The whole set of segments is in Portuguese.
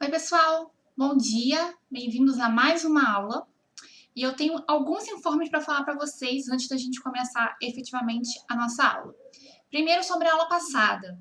Oi, pessoal! Bom dia! Bem-vindos a mais uma aula. E eu tenho alguns informes para falar para vocês antes da gente começar efetivamente a nossa aula. Primeiro, sobre a aula passada.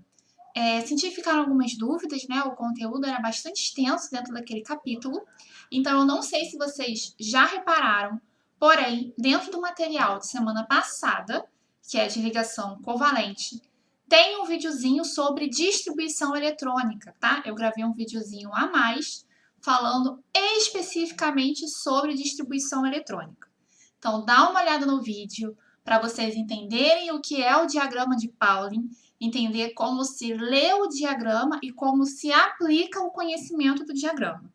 Senti que ficaram algumas dúvidas, né? O conteúdo era bastante extenso dentro daquele capítulo. Então, eu não sei se vocês já repararam, porém, dentro do material de semana passada, que é de ligação covalente, tem um videozinho sobre distribuição eletrônica, tá? Eu gravei um videozinho a mais falando especificamente sobre distribuição eletrônica. Então, dá uma olhada no vídeo para vocês entenderem o que é o diagrama de Pauling, entender como se lê o diagrama e como se aplica o conhecimento do diagrama,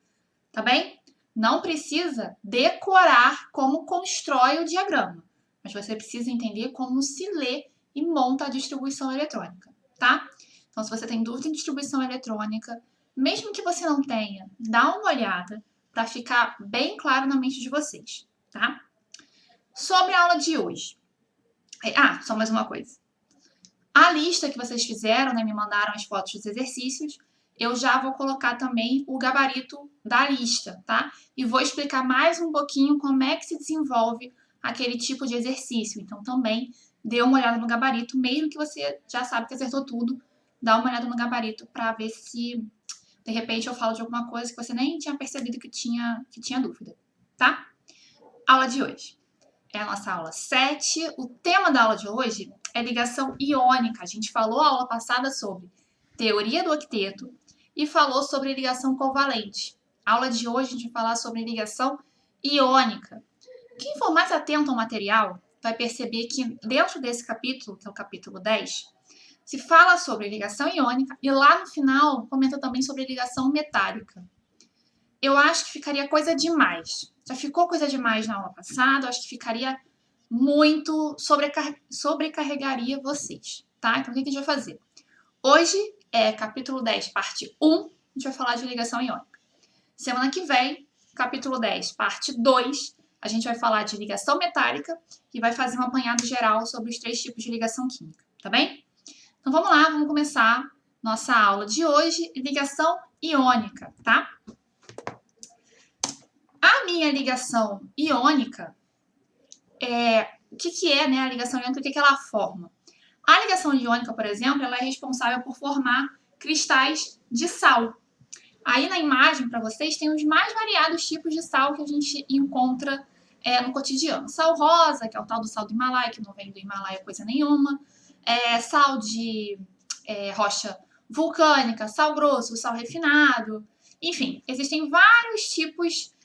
tá bem? Não precisa decorar como constrói o diagrama, mas você precisa entender como se lê e monta a distribuição eletrônica, tá? Então, se você tem dúvida em distribuição eletrônica, mesmo que você não tenha, dá uma olhada para ficar bem claro na mente de vocês, tá? Sobre a aula de hoje. Só mais uma coisa. A lista que vocês fizeram, né, me mandaram as fotos dos exercícios, eu já vou colocar também o gabarito da lista, tá? E vou explicar mais um pouquinho como é que se desenvolve aquele tipo de exercício. Então, também dê uma olhada no gabarito, mesmo que você já sabe que acertou tudo, dá uma olhada no gabarito para ver se, de repente, eu falo de alguma coisa que você nem tinha percebido que tinha dúvida, tá? Aula de hoje. É a nossa aula 7. O tema da aula de hoje é ligação iônica. A gente falou a aula passada sobre teoria do octeto e falou sobre ligação covalente. A aula de hoje a gente vai falar sobre ligação iônica. Quem for mais atento ao material vai perceber que dentro desse capítulo, que é o capítulo 10, se fala sobre ligação iônica e lá no final comenta também sobre ligação metálica. Eu acho que ficaria coisa demais. Já ficou coisa demais na aula passada, eu acho que ficaria muito, sobrecarregaria vocês, tá? Então, o que a gente vai fazer? Hoje é capítulo 10, parte 1, a gente vai falar de ligação iônica. Semana que vem, capítulo 10, parte 2, a gente vai falar de ligação metálica e vai fazer um apanhado geral sobre os 3 tipos de ligação química, tá bem? Então, vamos lá, vamos começar nossa aula de hoje, ligação iônica, tá? A minha ligação iônica o que é, né, a ligação iônica, o que ela forma? A ligação iônica, por exemplo, ela é responsável por formar cristais de sal. Aí na imagem, para vocês, tem os mais variados tipos de sal que a gente encontra no cotidiano. Sal rosa, que é o tal do sal do Himalaia, que não vem do Himalaia coisa nenhuma. Sal de rocha vulcânica, sal grosso, sal refinado. Enfim, existem vários tipos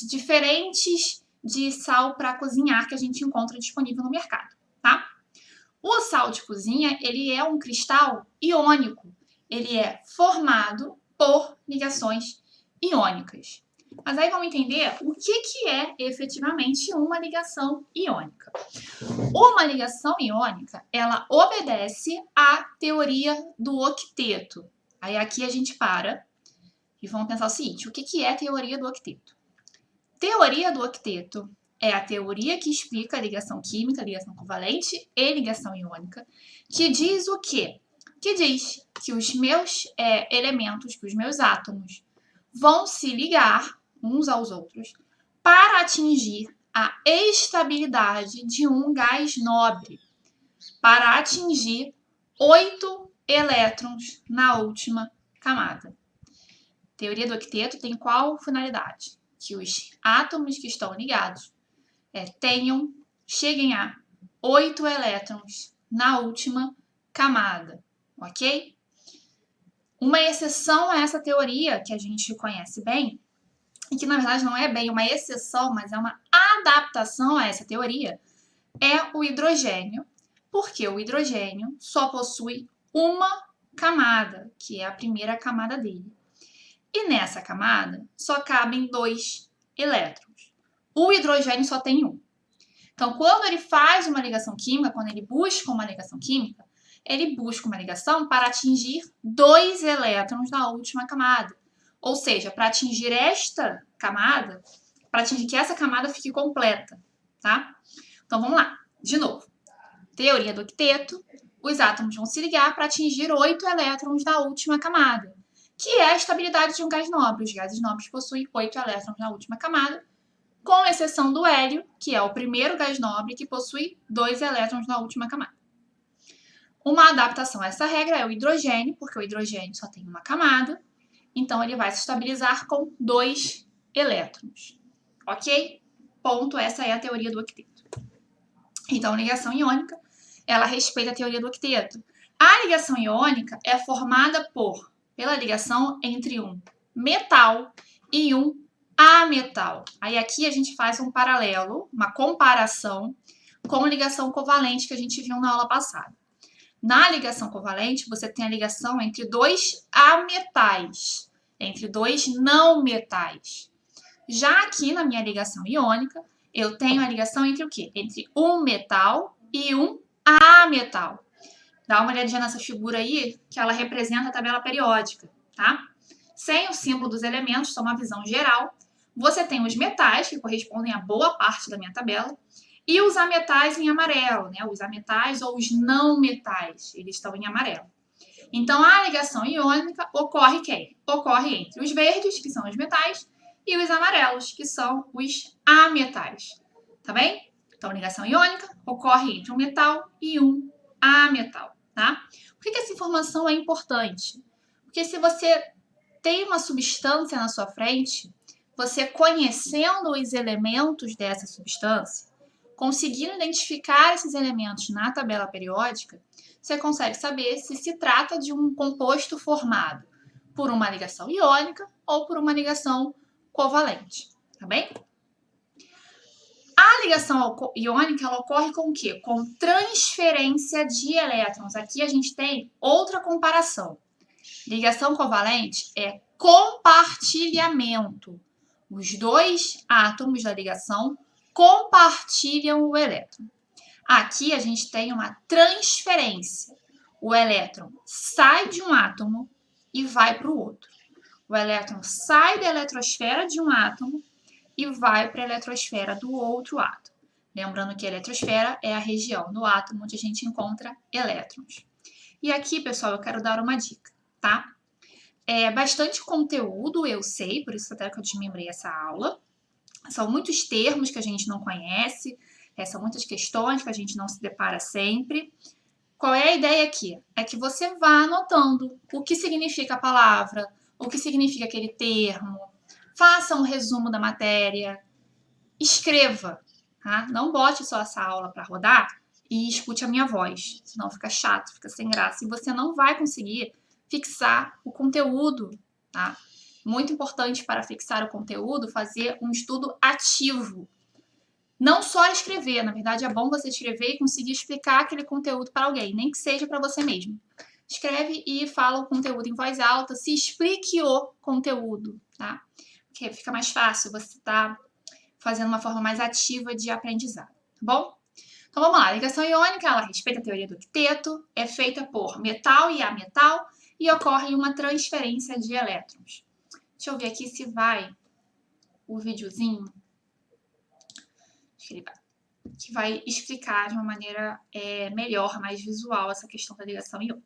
diferentes de sal para cozinhar que a gente encontra disponível no mercado, tá? O sal de cozinha, ele é um cristal iônico. Ele é formado por ligações iônicas. Mas aí vamos entender o que é efetivamente uma ligação iônica. Uma ligação iônica, ela obedece à teoria do octeto. Aí aqui a gente para e vamos pensar o seguinte, o que é a teoria do octeto? Teoria do octeto é a teoria que explica a ligação química, ligação covalente e ligação iônica, que diz o quê? Que diz que os meus elementos, que os meus átomos vão se ligar uns aos outros para atingir a estabilidade de um gás nobre, para atingir 8 elétrons na última camada. Teoria do octeto tem qual finalidade? Que os átomos que estão ligados cheguem a 8 elétrons na última camada, ok? Uma exceção a essa teoria, que a gente conhece bem, e que na verdade não é bem uma exceção, mas é uma adaptação a essa teoria, é o hidrogênio, porque o hidrogênio só possui uma camada, que é a primeira camada dele. E nessa camada só cabem 2 elétrons. O hidrogênio só tem 1. Então, quando ele faz uma ligação química, quando ele busca uma ligação química, ele busca uma ligação para atingir 2 elétrons na última camada. Ou seja, para atingir esta camada, para atingir que essa camada fique completa, tá? Então, vamos lá. De novo. Teoria do octeto, os átomos vão se ligar para atingir 8 elétrons na última camada, que é a estabilidade de um gás nobre. Os gases nobres possuem 8 elétrons na última camada, com exceção do hélio, que é o primeiro gás nobre que possui 2 elétrons na última camada. Uma adaptação a essa regra é o hidrogênio, porque o hidrogênio só tem uma camada, então ele vai se estabilizar com 2 elétrons. Ok? Ponto, essa é a teoria do octeto. Então, ligação iônica, ela respeita a teoria do octeto. A ligação iônica é formada pela ligação entre um metal e um ametal. Aí aqui a gente faz um paralelo, uma comparação com a ligação covalente que a gente viu na aula passada. Na ligação covalente, você tem a ligação entre 2 ametais, entre 2 não metais. Já aqui na minha ligação iônica, eu tenho a ligação entre o quê? Entre um metal e um ametal. Dá uma olhadinha nessa figura aí, que ela representa a tabela periódica, tá? Sem o símbolo dos elementos, só uma visão geral. Você tem os metais, que correspondem a boa parte da minha tabela, e os ametais em amarelo, né? Os ametais ou os não metais, eles estão em amarelo. Então, a ligação iônica ocorre quem? Ocorre entre os verdes, que são os metais, e os amarelos, que são os ametais. Tá bem? Então, ligação iônica ocorre entre um metal e um ametal, tá? Por que essa informação é importante? Porque se você tem uma substância na sua frente, você conhecendo os elementos dessa substância, conseguindo identificar esses elementos na tabela periódica, você consegue saber se trata de um composto formado por uma ligação iônica ou por uma ligação covalente, tá bem? A ligação iônica ela ocorre com o quê? Com transferência de elétrons. Aqui a gente tem outra comparação. Ligação covalente é compartilhamento. Os 2 átomos da ligação compartilham o elétron. Aqui a gente tem uma transferência. O elétron sai de um átomo e vai para o outro. O elétron sai da eletrosfera de um átomo e vai para a eletrosfera do outro átomo. Lembrando que a eletrosfera é a região do átomo onde a gente encontra elétrons. E aqui, pessoal, eu quero dar uma dica, tá? É bastante conteúdo, eu sei, por isso até que eu desmembrei essa aula. São muitos termos que a gente não conhece, são muitas questões que a gente não se depara sempre. Qual é a ideia aqui? É que você vá anotando o que significa a palavra, o que significa aquele termo, faça um resumo da matéria, escreva, tá? Não bote só essa aula para rodar e escute a minha voz, senão fica chato, fica sem graça e você não vai conseguir fixar o conteúdo, tá? Muito importante para fixar o conteúdo, fazer um estudo ativo. Não só escrever, na verdade é bom você escrever e conseguir explicar aquele conteúdo para alguém, nem que seja para você mesmo. Escreve e fala o conteúdo em voz alta, se explique o conteúdo, tá? Porque fica mais fácil, você tá fazendo uma forma mais ativa de aprendizado, tá bom? Então vamos lá, a ligação iônica, ela respeita a teoria do octeto, é feita por metal e ametal e ocorre uma transferência de elétrons. Deixa eu ver aqui se vai o videozinho, que vai explicar de uma maneira melhor, mais visual, essa questão da ligação iônica.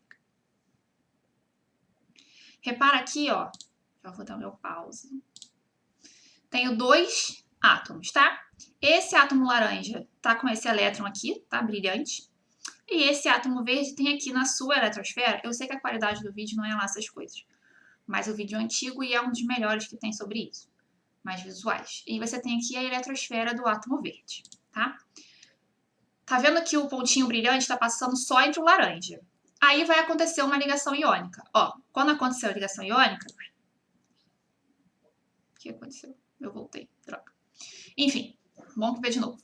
Repara aqui, ó, já vou dar meu pause. Tenho 2 átomos, tá? Esse átomo laranja tá com esse elétron aqui, tá? Brilhante. E esse átomo verde tem aqui na sua eletrosfera. Eu sei que a qualidade do vídeo não é lá essas coisas, mas o vídeo é antigo e é um dos melhores que tem sobre isso, mais visuais. E você tem aqui a eletrosfera do átomo verde, tá? Tá vendo que o pontinho brilhante está passando só entre o laranja. Aí vai acontecer uma ligação iônica. Ó, quando aconteceu a ligação iônica... O que aconteceu? Eu voltei, droga. Enfim, vamos ver de novo.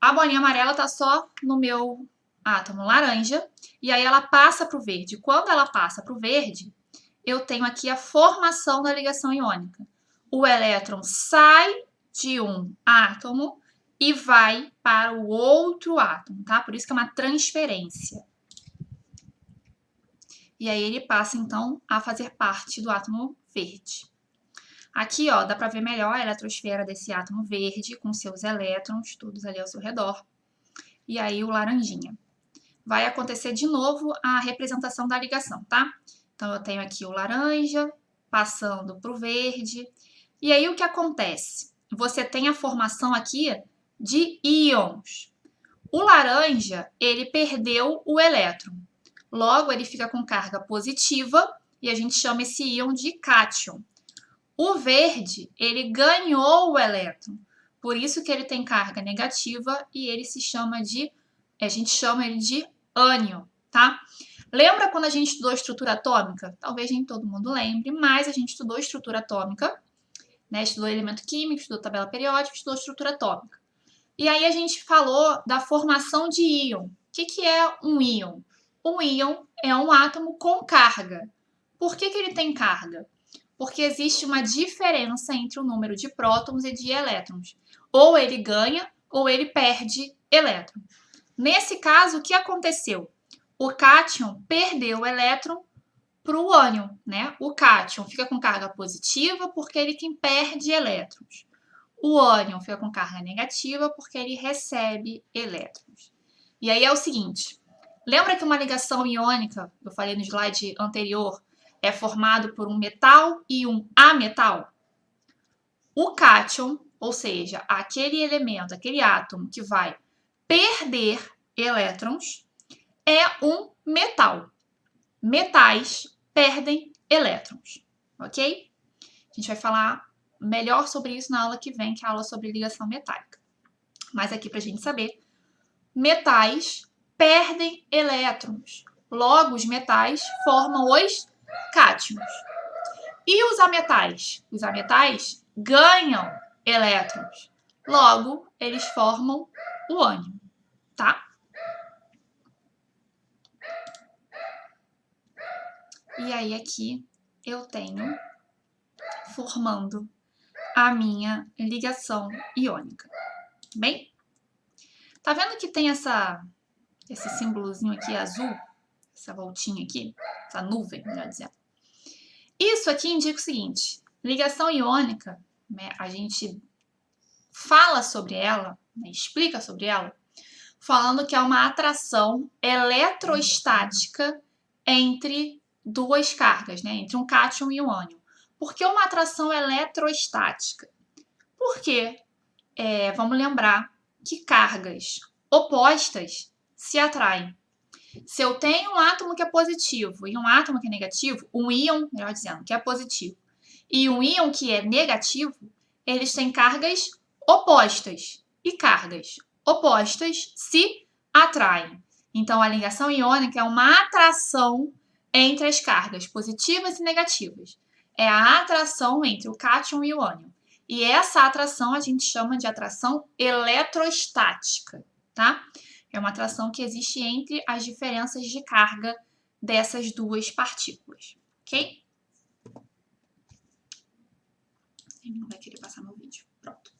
A bolinha amarela tá só no meu átomo laranja, e aí ela passa para o verde. Quando ela passa para o verde, eu tenho aqui a formação da ligação iônica. O elétron sai de um átomo e vai para o outro átomo, tá? Por isso que é uma transferência. E aí ele passa, então, a fazer parte do átomo verde. Aqui, ó, dá para ver melhor a eletrosfera desse átomo verde, com seus elétrons, todos ali ao seu redor. E aí o laranjinha. Vai acontecer de novo a representação da ligação, tá? Então, eu tenho aqui o laranja passando para o verde. E aí o que acontece? Você tem a formação aqui de íons. O laranja, ele perdeu o elétron. Logo, ele fica com carga positiva e a gente chama esse íon de cátion. O verde, ele ganhou o elétron. Por isso que ele tem carga negativa e ele se chama de, a gente chama ele de ânion, tá? Lembra quando a gente estudou estrutura atômica? Talvez nem todo mundo lembre, mas a gente estudou estrutura atômica, né? Estudou elemento químico, estudou tabela periódica, estudou estrutura atômica. E aí a gente falou da formação de íon. O que é um íon? Um íon é um átomo com carga. Por que ele tem carga? Porque existe uma diferença entre o número de prótons e de elétrons. Ou ele ganha ou ele perde elétron. Nesse caso, o que aconteceu? O cátion perdeu o elétron para o ânion, né? O cátion fica com carga positiva porque ele quem perde elétrons. O ânion fica com carga negativa porque ele recebe elétrons. E aí é o seguinte, lembra que uma ligação iônica, eu falei no slide anterior, é formado por um metal e um ametal? O cátion, ou seja, aquele elemento, aquele átomo que vai perder elétrons, é um metal. Metais perdem elétrons, ok? A gente vai falar melhor sobre isso na aula que vem, que é a aula sobre ligação metálica. Mas aqui para a gente saber, metais perdem elétrons. Logo, os metais formam os cátions. E os ametais? Os ametais ganham elétrons. Logo, eles formam o ânion, tá? E aí aqui eu tenho formando a minha ligação iônica. Bem, tá vendo que tem esse símbolozinho aqui azul? Essa voltinha aqui? Essa nuvem, melhor dizendo. Isso aqui indica o seguinte, ligação iônica, né, a gente fala sobre ela, né, explica sobre ela, falando que é uma atração eletrostática entre duas cargas, né, entre um cátion e um ânion. Por que uma atração eletrostática? Porque, vamos lembrar que cargas opostas se atraem. Se eu tenho um átomo que é positivo e um átomo que é negativo, um íon, melhor dizendo, que é positivo, e um íon que é negativo, eles têm cargas opostas. E cargas opostas se atraem. Então, a ligação iônica é uma atração entre as cargas positivas e negativas. É a atração entre o cátion e o ânion. E essa atração a gente chama de atração eletrostática, tá? É uma atração que existe entre as diferenças de carga dessas duas partículas, ok? Ele não vai querer passar meu vídeo. Pronto.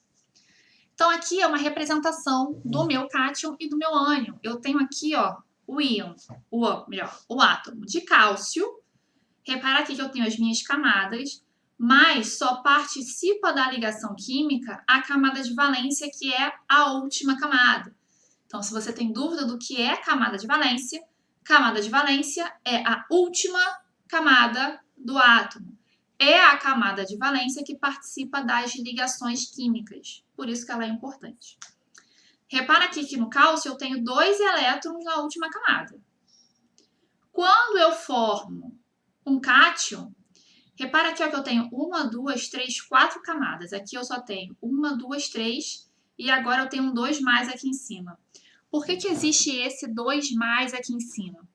Então, aqui é uma representação do meu cátion e do meu ânion. Eu tenho aqui, ó, o íon, o átomo de cálcio. Repara aqui que eu tenho as minhas camadas, mas só participa da ligação química a camada de valência, que é a última camada. Então, se você tem dúvida do que é camada de valência é a última camada do átomo. É a camada de valência que participa das ligações químicas. Por isso que ela é importante. Repara aqui que no cálcio eu tenho 2 elétrons na última camada. Quando eu formo um cátion, repara aqui ó, que eu tenho 1, 2, 3, 4 camadas. Aqui eu só tenho 1, 2, 3 e agora eu tenho um 2 mais aqui em cima. Por que existe esse 2 mais aqui em cima?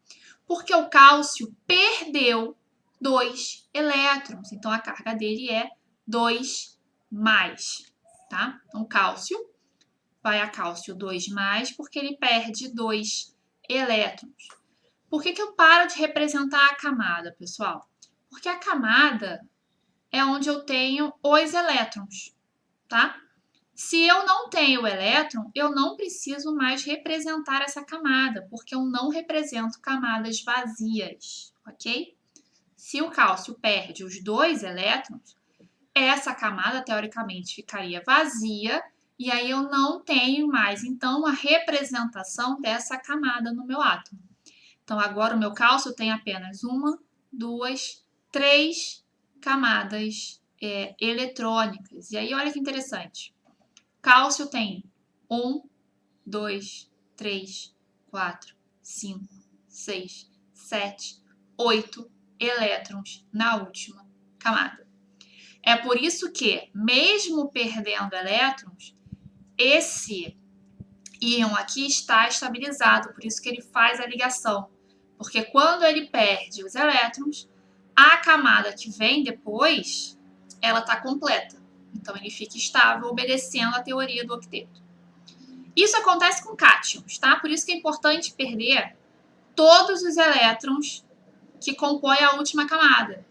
Porque o cálcio perdeu 2 elétrons. Então, a carga dele é 2 mais, tá? Então, cálcio vai a cálcio 2 mais porque ele perde 2 elétrons. Por que eu paro de representar a camada, pessoal? Porque a camada é onde eu tenho os elétrons, tá? Se eu não tenho o elétron, eu não preciso mais representar essa camada, porque eu não represento camadas vazias, ok? Se o cálcio perde os 2 elétrons, essa camada, teoricamente, ficaria vazia, e aí eu não tenho mais, então, a representação dessa camada no meu átomo. Então, agora o meu cálcio tem apenas 1, 2, 3 eletrônicas. E aí, olha que interessante. Cálcio tem 1, 2, 3, 4, 5, 6, 7, 8 elétrons na última camada. É por isso que, mesmo perdendo elétrons, esse íon aqui está estabilizado, por isso que ele faz a ligação. Porque quando ele perde os elétrons, a camada que vem depois, ela está completa. Então, ele fica estável, obedecendo a teoria do octeto. Isso acontece com cátions, tá? Por isso que é importante perder todos os elétrons que compõem a última camada.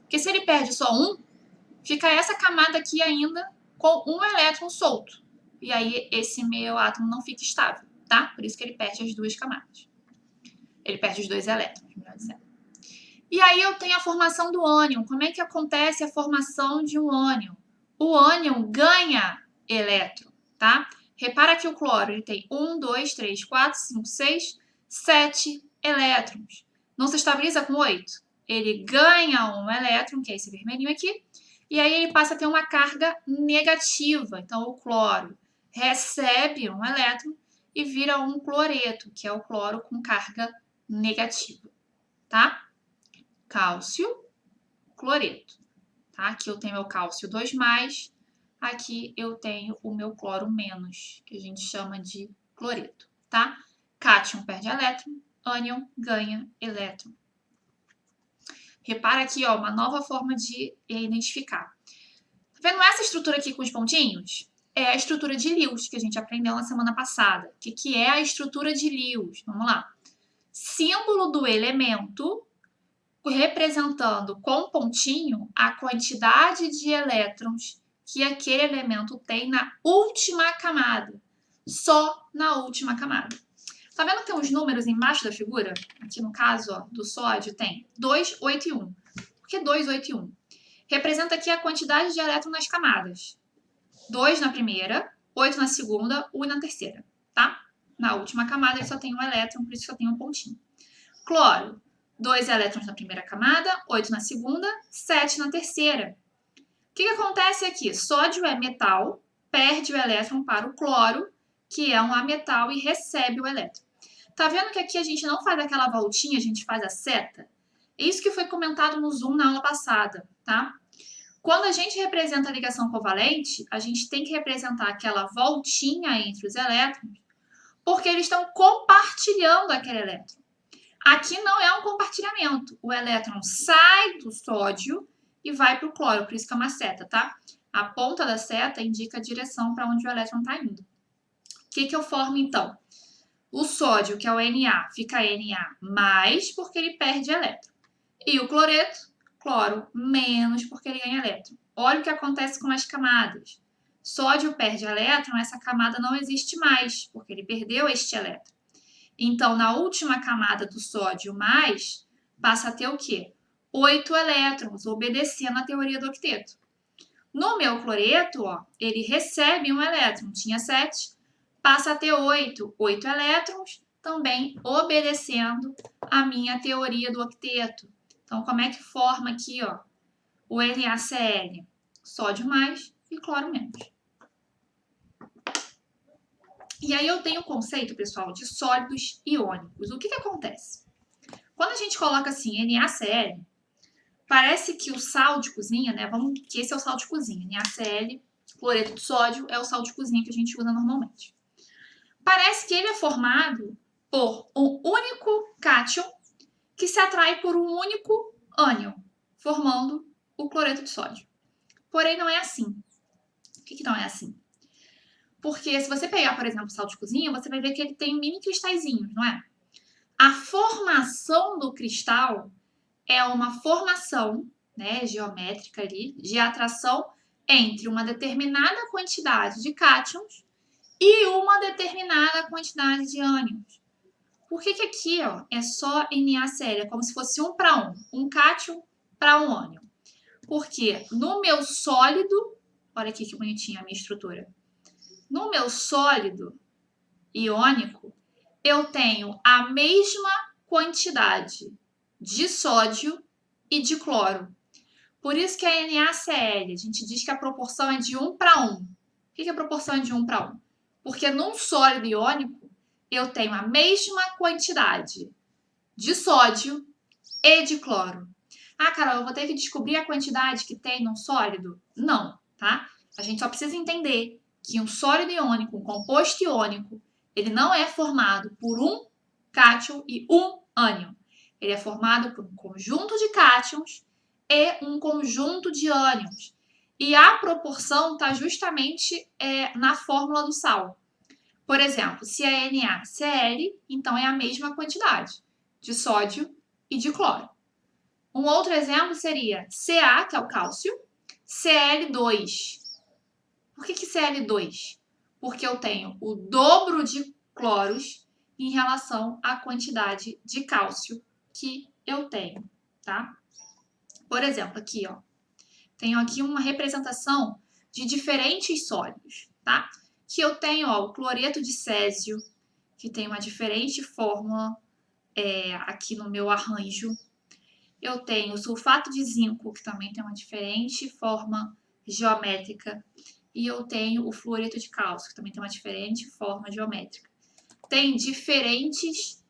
Porque se ele perde só um, fica essa camada aqui ainda com um elétron solto. E aí esse meio átomo não fica estável, tá? Por isso que ele perde as duas camadas. Ele perde os dois elétrons, melhor dizendo. E aí eu tenho a formação do ânion. Como é que acontece a formação de um ânion? O ânion ganha elétron, tá? Repara que o cloro ele tem 1, 2, 3, 4, 5, 6, 7 elétrons. Não se estabiliza com 8? Ele ganha um elétron, que é esse vermelhinho aqui, e aí ele passa a ter uma carga negativa. Então, o cloro recebe um elétron e vira um cloreto, que é o cloro com carga negativa, tá? Cálcio, cloreto. Tá? Aqui eu tenho meu cálcio 2+, aqui eu tenho o meu cloro menos, que a gente chama de cloreto, tá? Cátion perde elétron, ânion ganha elétron. Repara aqui, ó, uma nova forma de identificar. Tá vendo essa estrutura aqui com os pontinhos? É a estrutura de Lewis, que a gente aprendeu na semana passada. O que é a estrutura de Lewis? Vamos lá. Símbolo do elemento representando com pontinho a quantidade de elétrons que aquele elemento tem na última camada. Só na última camada. Tá vendo que tem uns números embaixo da figura? Aqui no caso, ó, do sódio tem 2, 8 e 1. Por que 2, 8 e 1? Representa aqui a quantidade de elétrons nas camadas. 2 na primeira, 8 na segunda, 1 na terceira, tá? Na última camada ele só tem um elétron, por isso que eu tenho um pontinho. Cloro. 2 elétrons na primeira camada, 8 na segunda, 7 na terceira. O que acontece aqui? Sódio é metal, perde o elétron para o cloro, que é um ametal, e recebe o elétron. Tá vendo que aqui a gente não faz aquela voltinha, a gente faz a seta? Isso que foi comentado no Zoom na aula passada, tá? Quando a gente representa a ligação covalente, a gente tem que representar aquela voltinha entre os elétrons, porque eles estão compartilhando aquele elétron. Aqui não é um compartilhamento. O elétron sai do sódio e vai para o cloro, por isso que é uma seta, tá? A ponta da seta indica a direção para onde o elétron está indo. O que eu formo, então? O sódio, que é o Na, fica Na+, porque ele perde elétron. E o cloreto, cloro, menos, porque ele ganha elétron. Olha o que acontece com as camadas. Sódio perde elétron, essa camada não existe mais, porque ele perdeu este elétron. Então, na última camada do sódio mais, passa a ter o quê? 8 elétrons, obedecendo a teoria do octeto. No meu cloreto, ó, ele recebe um elétron, tinha 7, passa a ter 8 elétrons, também obedecendo a minha teoria do octeto. Então, como é que forma aqui, ó, o NaCl? Sódio mais e cloro menos. E aí eu tenho o conceito, pessoal, de sólidos iônicos. O que acontece? Quando a gente coloca assim, NaCl, parece que o sal de cozinha, né? Que esse é o sal de cozinha. NaCl, cloreto de sódio, é o sal de cozinha que a gente usa normalmente. Parece que ele é formado por um único cátion que se atrai por um único ânion, formando o cloreto de sódio. Porém, não é assim. Por que não é assim? Porque se você pegar, por exemplo, o sal de cozinha, você vai ver que ele tem mini cristalzinhos, não é? A formação do cristal é uma formação, né, geométrica ali, de atração entre uma determinada quantidade de cátions e uma determinada quantidade de ânions. Por que aqui, ó, é só NaCl? É como se fosse 1 para 1, um cátion para um ânion. Porque no meu sólido, olha aqui que bonitinha a minha estrutura. No meu sólido iônico, eu tenho a mesma quantidade de sódio e de cloro. Por isso que a NaCl, a gente diz que a proporção é de 1 para 1. Por que a proporção é de 1 para 1? Porque num sólido iônico, eu tenho a mesma quantidade de sódio e de cloro. Ah, Carol, eu vou ter que descobrir a quantidade que tem num sólido? Não, tá? A gente só precisa entender que um sólido iônico, um composto iônico, ele não é formado por um cátion e um ânion. Ele é formado por um conjunto de cátions e um conjunto de ânions. E a proporção está justamente na fórmula do sal. Por exemplo, se é NaCl, então é a mesma quantidade de sódio e de cloro. Um outro exemplo seria Ca, que é o cálcio, Cl2. Por que Cl2? Porque eu tenho o dobro de cloros em relação à quantidade de cálcio que eu tenho, tá? Por exemplo, aqui, ó, tenho aqui uma representação de diferentes sólidos, tá? Que eu tenho, ó, o cloreto de césio, que tem uma diferente fórmula aqui no meu arranjo. Eu tenho o sulfato de zinco, que também tem uma diferente forma geométrica. E eu tenho o fluoreto de cálcio, que também tem uma diferente forma geométrica. Tem diferentes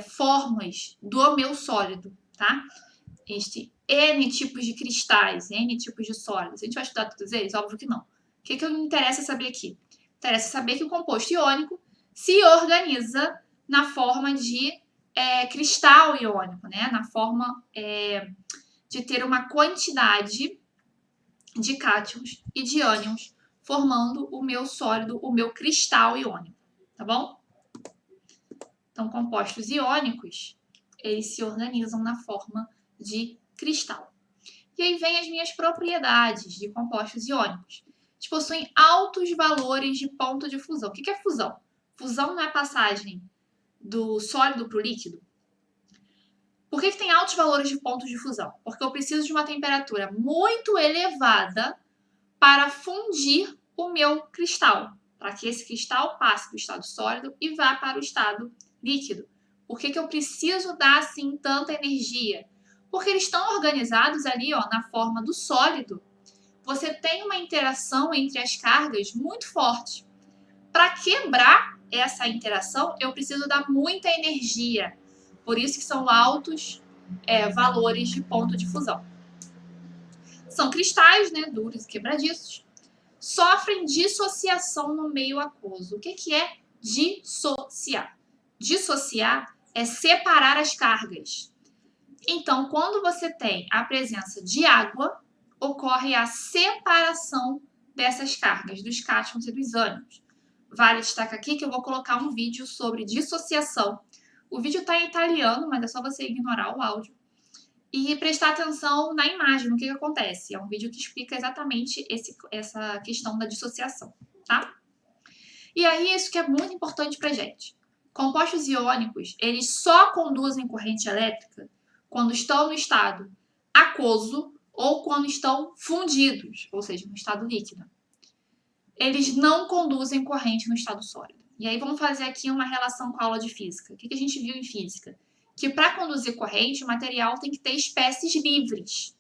formas do meu sólido, tá? N tipos de cristais, N tipos de sólidos. A gente vai estudar todos eles? Óbvio que não. O que me interessa saber aqui? Interessa saber que o composto iônico se organiza na forma de cristal iônico, né? Na forma de ter uma quantidade de cátions e de ânions formando o meu sólido, o meu cristal iônico, tá bom? Então, compostos iônicos, eles se organizam na forma de cristal. E aí vem as minhas propriedades de compostos iônicos. Eles possuem altos valores de ponto de fusão. O que é fusão? Fusão não é passagem do sólido para o líquido? Por que tem altos valores de pontos de fusão? Porque eu preciso de uma temperatura muito elevada para fundir o meu cristal, para que esse cristal passe do estado sólido e vá para o estado líquido. Por que eu preciso dar assim tanta energia? Porque eles estão organizados ali, ó, na forma do sólido. Você tem uma interação entre as cargas muito forte. Para quebrar essa interação, eu preciso dar muita energia. Por isso que são altos valores de ponto de fusão. São cristais, né, duros e quebradiços. Sofrem dissociação no meio aquoso. O que é dissociar? Dissociar é separar as cargas. Então, quando você tem a presença de água, ocorre a separação dessas cargas, dos cátions e dos ânions. Vale destacar aqui que eu vou colocar um vídeo sobre dissociação. O vídeo está em italiano, mas é só você ignorar o áudio e prestar atenção na imagem, no que acontece. É um vídeo que explica exatamente essa questão da dissociação, tá? E aí, isso que é muito importante pra gente. Compostos iônicos, eles só conduzem corrente elétrica quando estão no estado aquoso ou quando estão fundidos, ou seja, no estado líquido. Eles não conduzem corrente no estado sólido. E aí, vamos fazer aqui uma relação com a aula de física. O que a gente viu em física? Que para conduzir corrente, o material tem que ter espécies livres,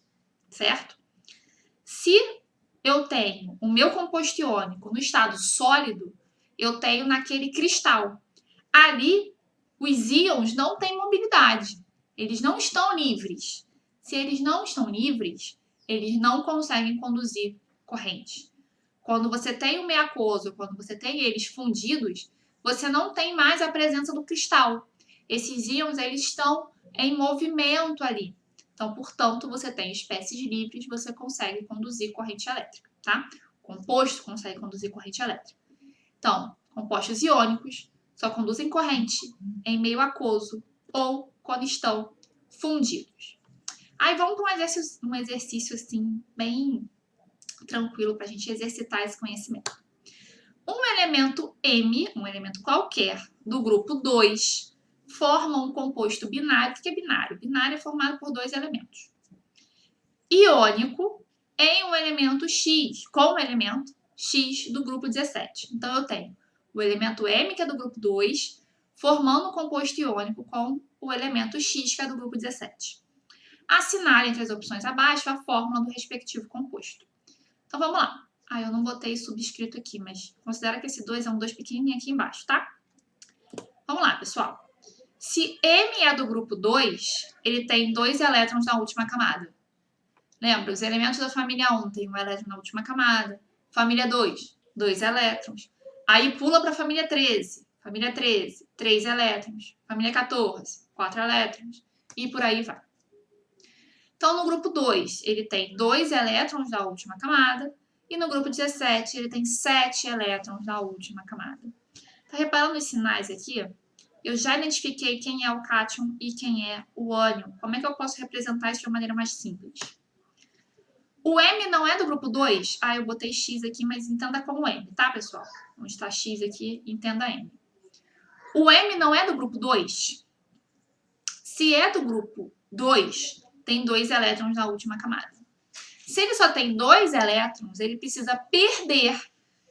certo? Se eu tenho o meu composto iônico no estado sólido, eu tenho naquele cristal. Ali, os íons não têm mobilidade. Eles não estão livres. Se eles não estão livres, eles não conseguem conduzir corrente. Quando você tem o meio aquoso, quando você tem eles fundidos, você não tem mais a presença do cristal. Esses íons, eles estão em movimento ali. Então, portanto, você tem espécies livres, você consegue conduzir corrente elétrica, tá? O composto consegue conduzir corrente elétrica. Então, compostos iônicos só conduzem corrente em meio aquoso ou quando estão fundidos. Aí vamos para um exercício assim, bem tranquilo para a gente exercitar esse conhecimento. Um elemento M, um elemento qualquer, do grupo 2, forma um composto binário. O que é binário? Binário é formado por dois elementos. Iônico em um elemento X, com o elemento X do grupo 17. Então, eu tenho o elemento M, que é do grupo 2, formando um composto iônico com o elemento X, que é do grupo 17. assinar entre as opções abaixo a fórmula do respectivo composto. Então, vamos lá. Eu não botei subscrito aqui, mas considera que esse 2 é um 2 pequenininho aqui embaixo, tá? Vamos lá, pessoal. Se M é do grupo 2, ele tem 2 elétrons na última camada. Lembra, os elementos da família 1 têm um elétron na última camada. Família 2, 2 elétrons. Aí pula para a família 13. Família 13, 3 elétrons. Família 14, 4 elétrons. E por aí vai. Então, no grupo 2, ele tem 2 elétrons na última camada. E no grupo 17, ele tem 7 elétrons na última camada. Tá reparando os sinais aqui? Eu já identifiquei quem é o cátion e quem é o ânion. Como é que eu posso representar isso de uma maneira mais simples? O M não é do grupo 2? Eu botei X aqui, mas entenda como M, tá, pessoal? Onde está X aqui, entenda M. O M não é do grupo 2? Se é do grupo 2, tem 2 elétrons na última camada. Se ele só tem 2 elétrons, ele precisa perder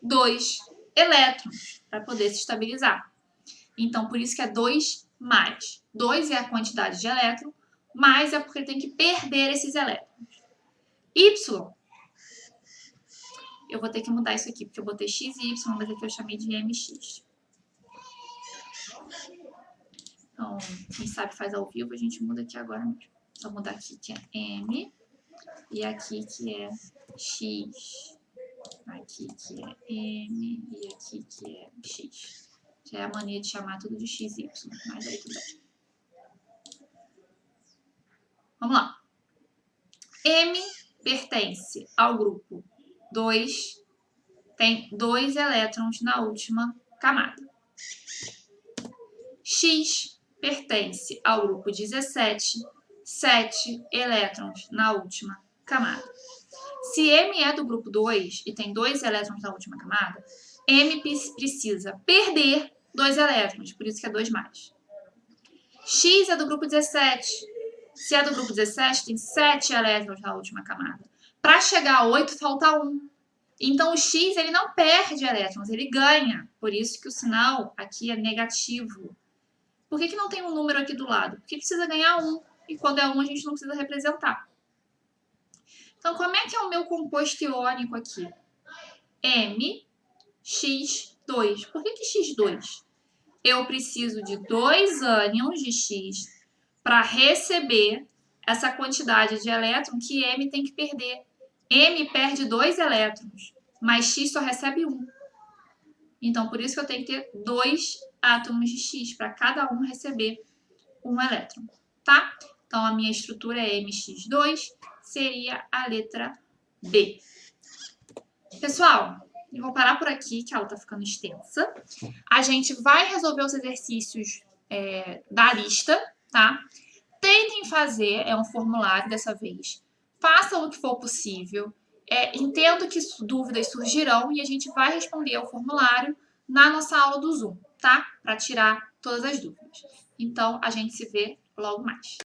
2 elétrons para poder se estabilizar. Então, por isso que é 2 mais. 2 é a quantidade de elétron, mais é porque ele tem que perder esses elétrons. Y, eu vou ter que mudar isso aqui, porque eu botei X e Y, mas aqui eu chamei de MX. Então, quem sabe faz ao vivo, a gente muda aqui agora mesmo. Vou mudar aqui que é M, e aqui que é X, aqui que é M, e aqui que é X. Já é a mania de chamar tudo de X e Y, mas aí tudo bem. Vamos lá. M pertence ao grupo 2, tem 2 elétrons na última camada. X pertence ao grupo 17, 7 elétrons na última camada. Se M é do grupo 2 e tem 2 elétrons na última camada, M precisa perder 2 elétrons, por isso que é 2 mais. X é do grupo 17. Se é do grupo 17, tem 7 elétrons na última camada. Para chegar a 8, falta 1. Então, o X ele não perde elétrons, ele ganha. Por isso que o sinal aqui é negativo. Por que não tem um número aqui do lado? Porque precisa ganhar 1. E quando é 1, a gente não precisa representar. Então, como é que é o meu composto iônico aqui? MX2. Por que X2? Eu preciso de 2 ânions de X para receber essa quantidade de elétron que M tem que perder. M perde 2 elétrons, mas X só recebe 1. Então, por isso que eu tenho que ter 2 átomos de X para cada um receber 1 elétron, tá? Então, a minha estrutura é MX2, seria a letra B. Pessoal, eu vou parar por aqui, que a aula está ficando extensa. A gente vai resolver os exercícios da lista, tá? Tentem fazer, é um formulário dessa vez. Façam o que for possível. Entendo que dúvidas surgirão e a gente vai responder ao formulário na nossa aula do Zoom, tá? Para tirar todas as dúvidas. Então, a gente se vê logo mais.